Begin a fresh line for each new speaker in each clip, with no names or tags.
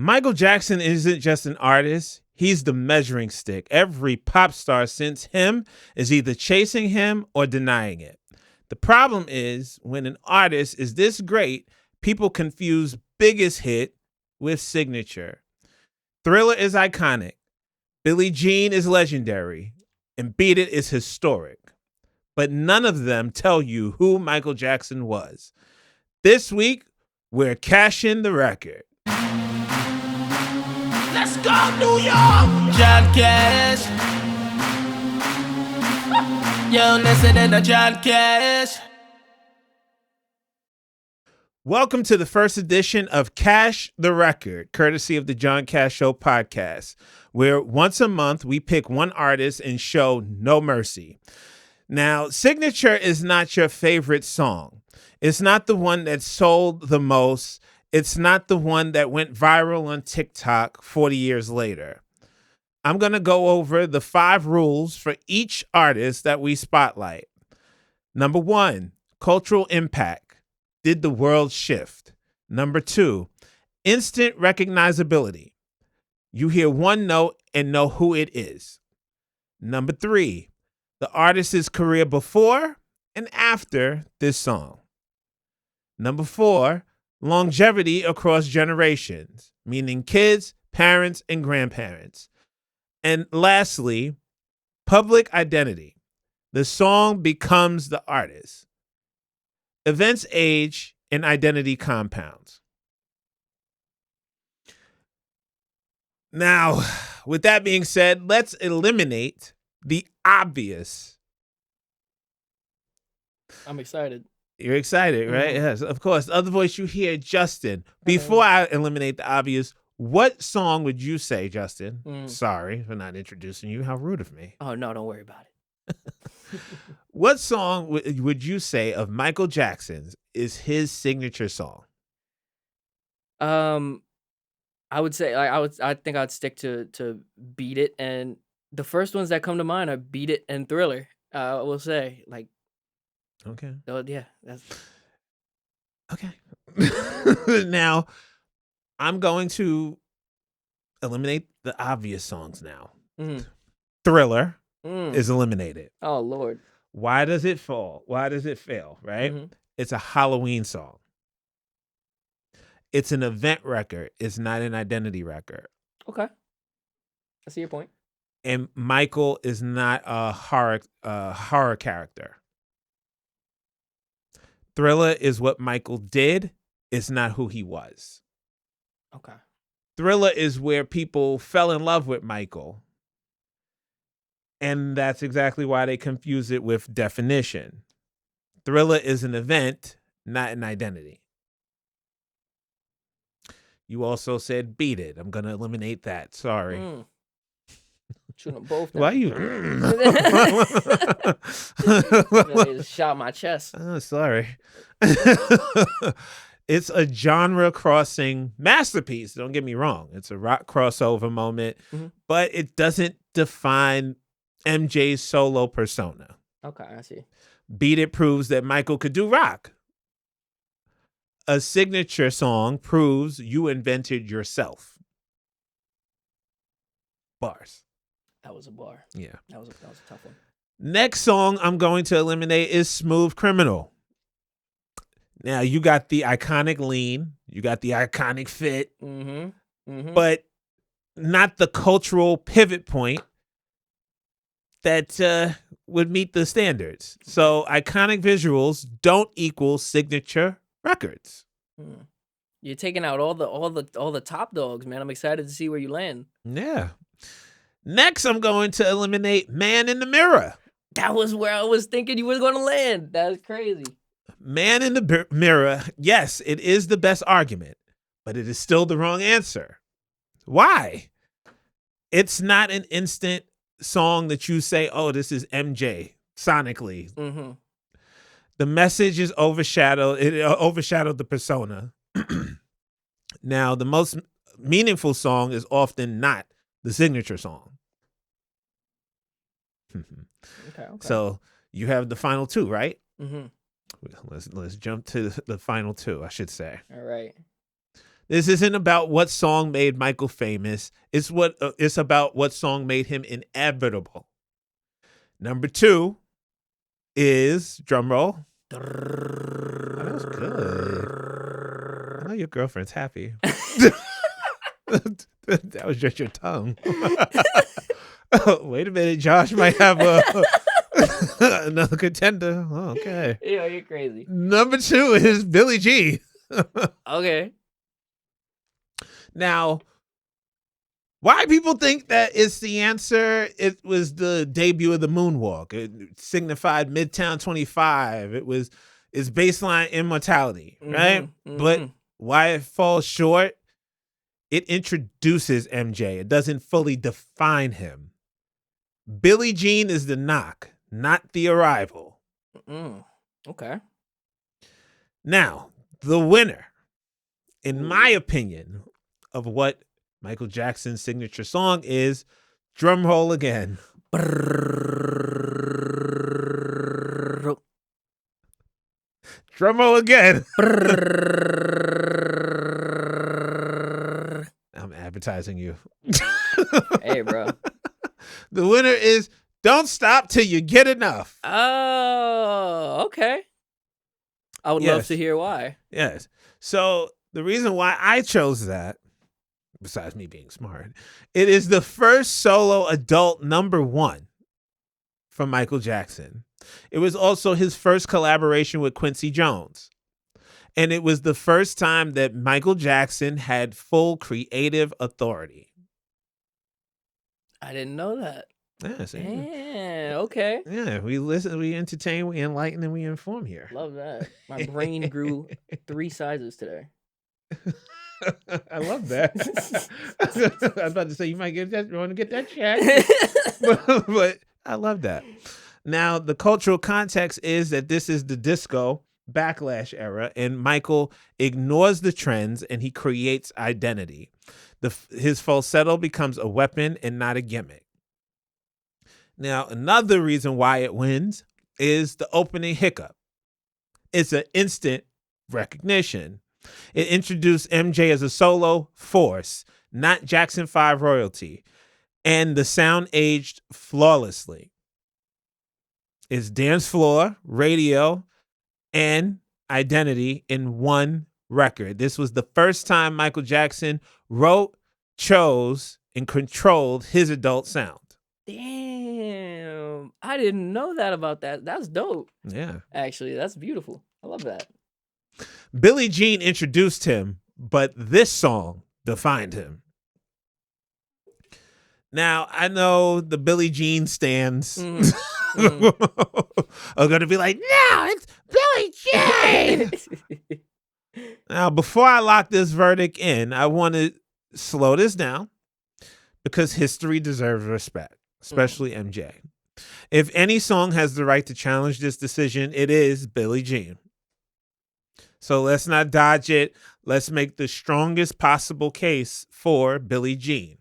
Michael Jackson isn't just an artist, he's the measuring stick. Every pop star since him is either chasing him or denying it. The problem is when an artist is this great, people confuse biggest hit with signature. Thriller is iconic, Billie Jean is legendary, and Beat It is historic. But none of them tell you who Michael Jackson was. This week, we're cashing the record.
Let's go, New York! John Cash. Yo, listening to John Cash.
Welcome to the first edition of Cash the Record, courtesy of the John Cash Show podcast, where once a month we pick one artist and show no mercy. Now, Signature is not your favorite song. It's not the one that sold the most. It's not the one that went viral on TikTok 40 years later. I'm going to go over the 5 rules for each artist that we spotlight. Number 1, cultural impact. Did the world shift? Number 2, instant recognizability. You hear one note and know who it is. Number 3, the artist's career before and after this song. Number 4, longevity across generations, meaning kids, parents, and grandparents. And lastly, public identity. The song becomes the artist. Events, age, and identity compounds. Now, with that being said, let's eliminate the obvious.
I'm excited.
You're excited, right? Yes, of course. The other voice you hear, Justin. Before I eliminate the obvious, what song would you say, Justin? Sorry for not introducing you. How rude of me.
Oh, no, don't worry about it.
What song would you say of Michael Jackson's is his signature song?
I would say I think I'd stick to Beat It, and the first ones that come to mind are Beat It and Thriller. I will say, like,
okay.
Yeah, that's
okay. Now, I'm going to eliminate the obvious songs now. Thriller is eliminated.
Oh, Lord.
Why does it fall? Why does it fail, right? It's a Halloween song. It's an event record. It's not an identity record.
Okay. I see your point.
And Michael is not a horror character. Thriller is what Michael did. It's not who he was.
Okay.
Thriller is where people fell in love with Michael. And that's exactly why they confuse it with definition. Thriller is an event, not an identity. You also said Beat It. I'm going to eliminate that. Sorry.
Shooting them both.
Why are you?
Just shot my chest.
Oh, sorry. It's a genre-crossing masterpiece. Don't get me wrong. It's a rock crossover moment, but it doesn't define MJ's solo persona.
Okay, I see.
Beat It proves that Michael could do rock. A signature song proves you invented yourself. Bars.
That was a bar.
Yeah.
That was a tough one.
Next song I'm going to eliminate is Smooth Criminal. Now, you got the iconic lean. You got the iconic fit. But not the cultural pivot point that would meet the standards. So iconic visuals don't equal signature records.
You're taking out all the top dogs, man. I'm excited to see where you land.
Yeah. Next, I'm going to eliminate Man in the Mirror.
That was where I was thinking you were going to land. That's crazy.
Man in the Mirror, yes, it is the best argument, but it is still the wrong answer. Why? It's not an instant song that you say, oh, this is MJ sonically. The message is overshadowed. It overshadowed the persona. Now, the most meaningful song is often not the signature song.
Okay.
So you have the final 2, right? Let's jump to the final 2, I should say.
All right.
This isn't about what song made Michael famous. It's about what song made him inevitable. Number 2 is drum roll. Oh, that was good. I know your girlfriend's happy. That was just your tongue. Oh, wait a minute, Josh might have another contender. Oh, okay.
Yo, you're crazy.
Number 2 is Billie Jean.
Okay.
Now, why people think that it's the answer? It was the debut of the moonwalk. It signified Midtown 25. It's baseline immortality, right? But why it falls short? It introduces MJ. It doesn't fully define him. Billie Jean is the knock, not the arrival.
Okay.
Now, the winner, in my opinion, of what Michael Jackson's signature song is, drum roll again. Drum roll again. I'm advertising you.
Hey, bro.
The winner is Don't Stop Till You Get Enough.
Oh, okay. I would love to hear why.
Yes. So the reason why I chose that, besides me being smart, it is the first solo adult number 1 from Michael Jackson. It was also his first collaboration with Quincy Jones. And it was the first time that Michael Jackson had full creative authority.
I didn't know that.
Yeah, see?
Yeah, okay.
Yeah, we listen, we entertain, we enlighten, and we inform here.
Love that. My brain grew 3 sizes today.
I love that. I was about to say you want to get that check, but I love that. Now, the cultural context is that this is the disco backlash era, and Michael ignores the trends and he creates identity. His falsetto becomes a weapon and not a gimmick. Now, another reason why it wins is the opening hiccup. It's an instant recognition. It introduced MJ as a solo force, not Jackson 5 royalty, and the sound aged flawlessly. It's dance floor, radio, and identity in one record. This was the first time Michael Jackson wrote, chose, and controlled his adult sound.
Damn. I didn't know that about that. That's dope.
Yeah.
Actually, that's beautiful. I love that.
Billie Jean introduced him, but this song defined him. Now, I know the Billie Jean stans are going to be like, no, it's Billie Jean. Now, before I lock this verdict in, I want to slow this down because history deserves respect, especially MJ. If any song has the right to challenge this decision, it is Billie Jean. So let's not dodge it. Let's make the strongest possible case for Billie Jean.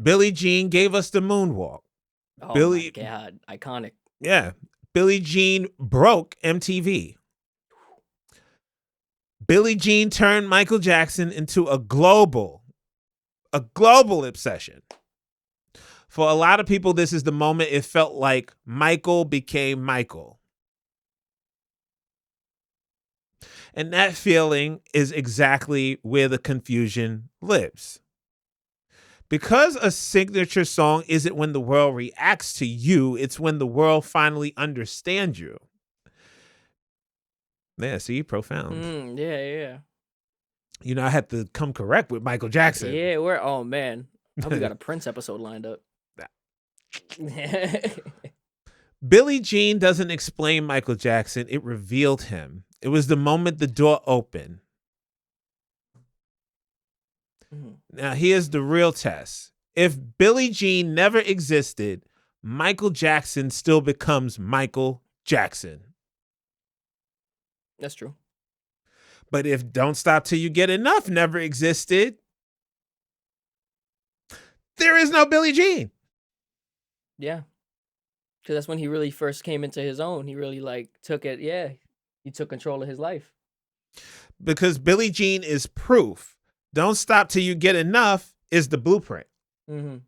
Billie Jean gave us the moonwalk.
Oh my God, iconic.
Yeah. Billie Jean broke MTV. Billie Jean turned Michael Jackson into a global obsession. For a lot of people, this is the moment it felt like Michael became Michael. And that feeling is exactly where the confusion lives. Because a signature song isn't when the world reacts to you, it's when the world finally understands you. Yeah, see, profound.
Yeah.
You know, I had to come correct with Michael Jackson.
Yeah, oh man. We got a Prince episode lined up.
Billie Jean doesn't explain Michael Jackson, it revealed him. It was the moment the door opened. Now, here's the real test. If Billie Jean never existed, Michael Jackson still becomes Michael Jackson.
That's true.
But if Don't Stop Till You Get Enough never existed, there is no Billie Jean.
Yeah. Because that's when he really first came into his own. He really took it. Yeah. He took control of his life.
because Billie Jean is proof. Don't stop till you get enough is the blueprint.
Mm-hmm.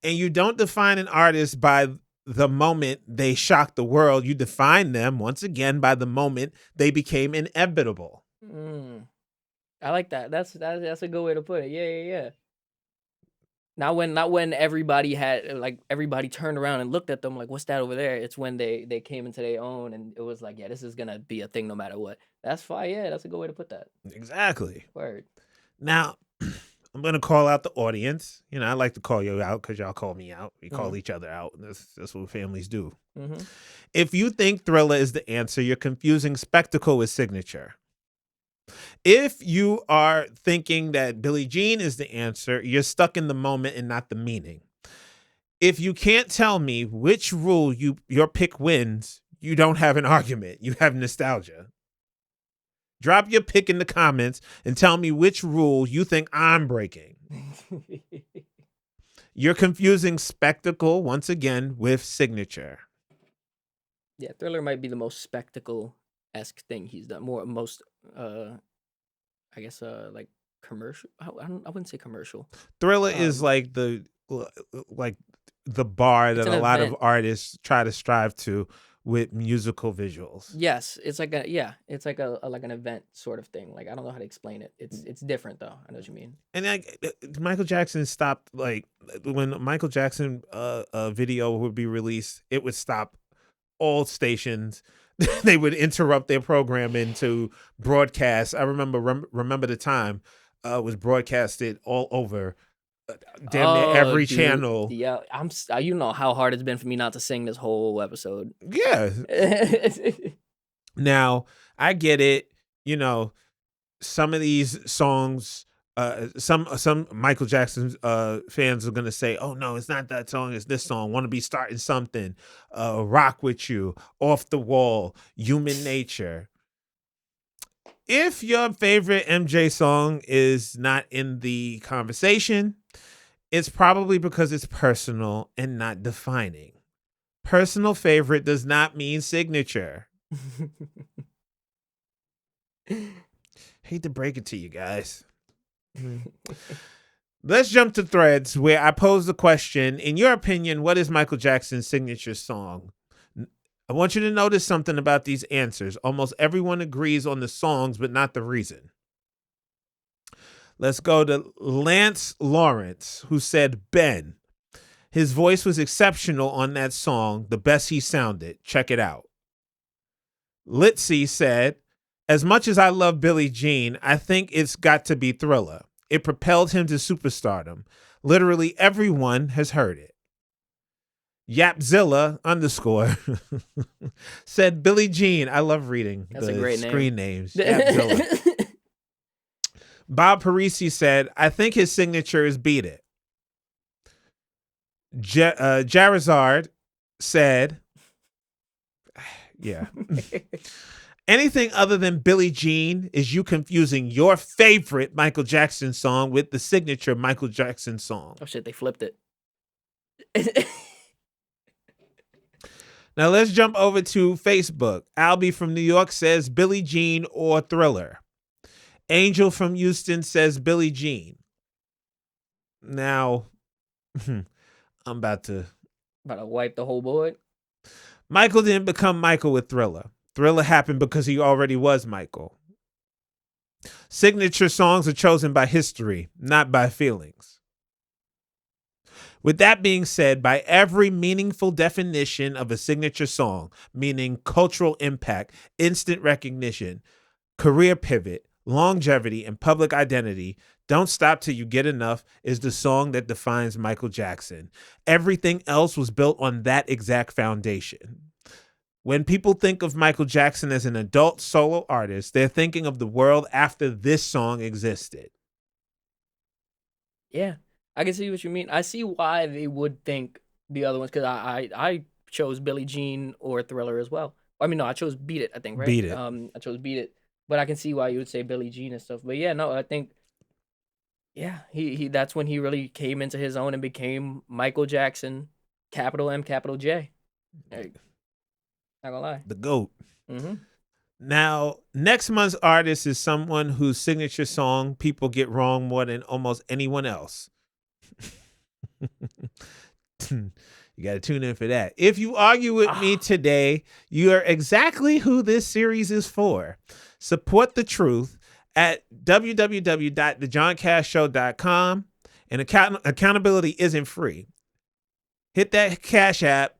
And you don't define an artist by the moment they shocked the world. You define them, once again, by the moment they became inevitable.
I like that. That's a good way to put it. Yeah. Not when everybody everybody turned around and looked at them like, what's that over there? It's when they came into their own and it was like, yeah, this is gonna be a thing no matter what. That's fine. Yeah, that's a good way to put that.
Exactly.
Word.
Now, I'm going to call out the audience. You know, I like to call you out because y'all call me out. We call each other out. That's what families do.
Mm-hmm.
If you think Thriller is the answer, you're confusing spectacle with signature. If you are thinking that Billie Jean is the answer, you're stuck in the moment and not the meaning. If you can't tell me which rule your pick wins, you don't have an argument. You have nostalgia. Drop your pick in the comments and tell me which rule you think I'm breaking. You're confusing spectacle, once again, with signature.
Yeah, Thriller might be the most spectacle-esque thing he's done. I guess, like commercial. I wouldn't say commercial.
Thriller is like the bar that a lot of artists try to strive to with musical visuals.
Yes, it's like like an event sort of thing. Like, I don't know how to explain it. It's different though. I know what you mean.
And like Michael Jackson stopped, like when Michael Jackson video would be released, it would stop all stations. They would interrupt their programming to broadcast. I remember the time was broadcasted all over damn near every channel.
Yeah, you know how hard it's been for me not to sing this whole episode.
Yeah. Now, I get it. You know, some of these songs, some Michael Jackson fans are gonna say, "Oh no, it's not that song. It's this song. Want to be starting something? Rock with You, Off the Wall, Human Nature." If your favorite MJ song is not in the conversation, it's probably because it's personal and not defining. Personal favorite does not mean signature. Hate to break it to you guys. Let's jump to threads where I pose the question, in your opinion, what is Michael Jackson's signature song? I want you to notice something about these answers. Almost everyone agrees on the songs, but not the reason. Let's go to Lance Lawrence, who said Ben. His voice was exceptional on that song, the best he sounded. Check it out. Litzy said, as much as I love Billie Jean, I think it's got to be Thriller. It propelled him to superstardom. Literally everyone has heard it. Yapzilla _ said Billie Jean. I love reading the screen names. Yapzilla. Bob Parisi said, I think his signature is Beat It. Jarazard said, yeah. Anything other than Billie Jean is you confusing your favorite Michael Jackson song with the signature Michael Jackson song.
Oh shit, they flipped it.
Now let's jump over to Facebook. Albie from New York says Billie Jean or Thriller. Angel from Houston says Billie Jean. Now, I'm about to
wipe the whole board.
Michael didn't become Michael with Thriller. Thriller happened because he already was Michael. Signature songs are chosen by history, not by feelings. With that being said, by every meaningful definition of a signature song, meaning cultural impact, instant recognition, career pivot, longevity, and public identity, Don't Stop Till You Get Enough is the song that defines Michael Jackson. Everything else was built on that exact foundation. When people think of Michael Jackson as an adult solo artist, they're thinking of the world after this song existed.
Yeah, I can see what you mean. I see why they would think the other ones, because I chose Billie Jean or Thriller as well. I mean, no, I chose Beat It, I think, right?
Beat It.
I chose Beat It, but I can see why you would say Billie Jean and stuff. But yeah, no, I think, yeah, he that's when he really came into his own and became Michael Jackson, capital M, capital J. Like, not gonna lie.
The GOAT.
Mm-hmm.
Now, next month's artist is someone whose signature song people get wrong more than almost anyone else. You got to tune in for that. If you argue with me today, you are exactly who this series is for. Support the truth at www.thejohncashshow.com, and accountability isn't free. Hit that Cash App,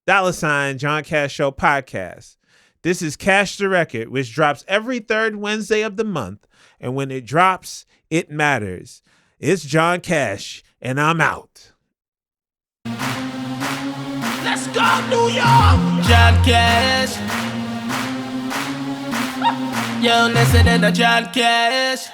$ John Cash Show Podcast. This is Cash the Record, which drops every third Wednesday of the month. And when it drops, it matters. It's John Cash, and I'm out.
Let's go, New York! John Cash. Yo, listening to John Cash.